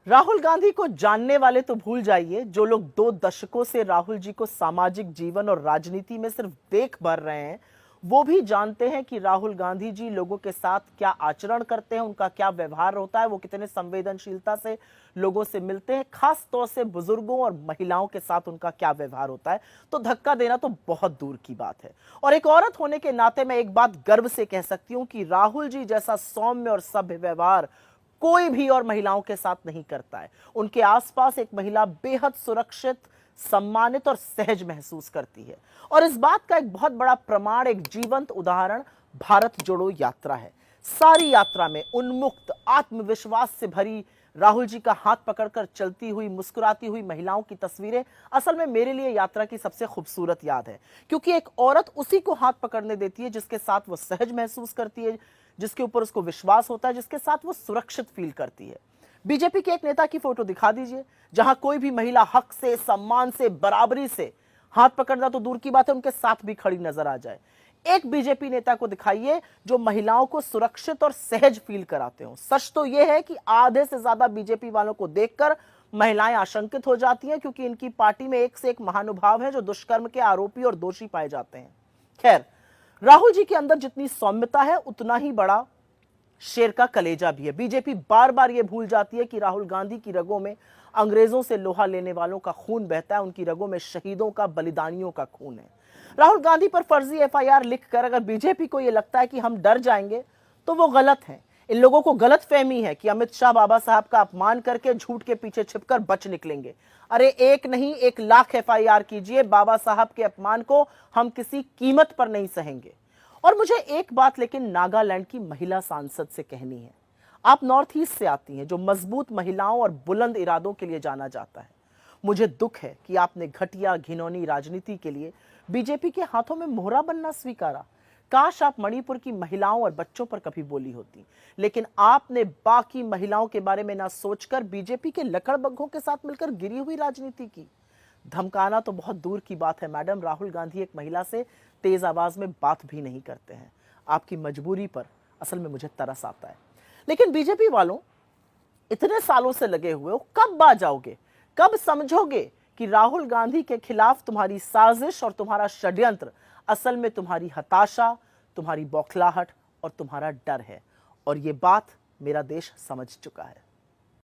राहुल गांधी को जानने वाले तो भूल जाइए, जो लोग 2 दशकों से राहुल जी को सामाजिक जीवन और राजनीति में सिर्फ देख भर रहे हैं, वो भी जानते हैं कि राहुल गांधी जी लोगों के साथ क्या आचरण करते हैं, उनका क्या व्यवहार होता है, वो कितने संवेदनशीलता से लोगों से मिलते हैं, खास तौर से बुजुर्गों और महिलाओं के साथ उनका क्या व्यवहार होता है। तो धक्का देना तो बहुत दूर की बात है। और एक औरत होने के नाते मैं एक बात गर्व से कह सकती हूं कि राहुल जी जैसा सौम्य और सभ्य व्यवहार कोई भी और महिलाओं के साथ नहीं करता है। उनके आसपास एक महिला बेहद सुरक्षित, सम्मानित और सहज महसूस करती है। और इस बात का एक बहुत बड़ा प्रमाण, एक जीवंत उदाहरण भारत जोड़ो यात्रा है। सारी यात्रा में उन्मुक्त, आत्मविश्वास से भरी राहुल जी का हाथ पकड़कर चलती हुई, मुस्कुराती हुई महिलाओं की तस्वीरें असल में मेरे लिए यात्रा की सबसे खूबसूरत याद है। क्योंकि एक औरत उसी को हाथ पकड़ने देती है जिसके साथ वो सहज महसूस करती है, जिसके ऊपर उसको विश्वास होता है, जिसके साथ वो सुरक्षित फील करती है। बीजेपी के एक नेता की फोटो दिखा दीजिए जहां कोई भी महिला हक से, सम्मान से, बराबरी से, हाथ पकड़ना तो दूर की बात है, उनके साथ भी खड़ी नजर आ जाए। एक बीजेपी नेता को दिखाइए जो महिलाओं को सुरक्षित और सहज फील कराते हो। सच तो यह है कि आधे से ज्यादा बीजेपी वालों को देखकर महिलाएं आशंकित हो जाती हैं, क्योंकि इनकी पार्टी में एक से एक महानुभाव है जो दुष्कर्म के आरोपी और दोषी पाए जाते हैं। खैर, राहुल जी के अंदर जितनी सौम्यता है उतना ही बड़ा शेर का कलेजा भी है। बीजेपी बार बार यह भूल जाती है कि राहुल गांधी की रगों में अंग्रेजों से लोहा लेने वालों का खून बहता है, उनकी रगों में शहीदों का, बलिदानियों का खून है। राहुल गांधी पर फर्जी एफआईआर लिखकर अगर बीजेपी को यह लगता है कि हम डर जाएंगे तो वो गलत है। इन लोगों को गलत फहमी है कि अमित शाह बाबा साहब का अपमान करके झूठ के पीछे छिपकर बच निकलेंगे। अरे एक नहीं, 1 लाख एफआईआर कीजिए, बाबा साहब के अपमान को हम किसी कीमत पर नहीं सहेंगे। और मुझे एक बात लेकिन नागालैंड की महिला सांसद से कहनी है। आप नॉर्थ ईस्ट से आती हैं, जो मजबूत महिलाओं और बुलंद इरादों के लिए जाना जाता है। मुझे दुख है कि आपने घटिया, घिनौनी राजनीति के लिए बीजेपी के हाथों में मोहरा बनना स्वीकारा। काश आप मणिपुर की महिलाओं और बच्चों पर कभी बोली होती, लेकिन आपने बाकी महिलाओं के बारे में ना सोचकर बीजेपी के लकड़बग्घों के साथ मिलकर गिरी हुई राजनीति की। धमकाना तो बहुत दूर की बात है मैडम, राहुल गांधी एक महिला से तेज आवाज में बात भी नहीं करते हैं। आपकी मजबूरी पर असल में मुझे तरस आता है। लेकिन बीजेपी वालों, इतने सालों से लगे हुए हो, कब बाज जाओगे? कब समझोगे कि राहुल गांधी के खिलाफ तुम्हारी साजिश और तुम्हारा षड्यंत्र असल में तुम्हारी हताशा, तुम्हारी बौखलाहट और तुम्हारा डर है? और ये बात मेरा देश समझ चुका है।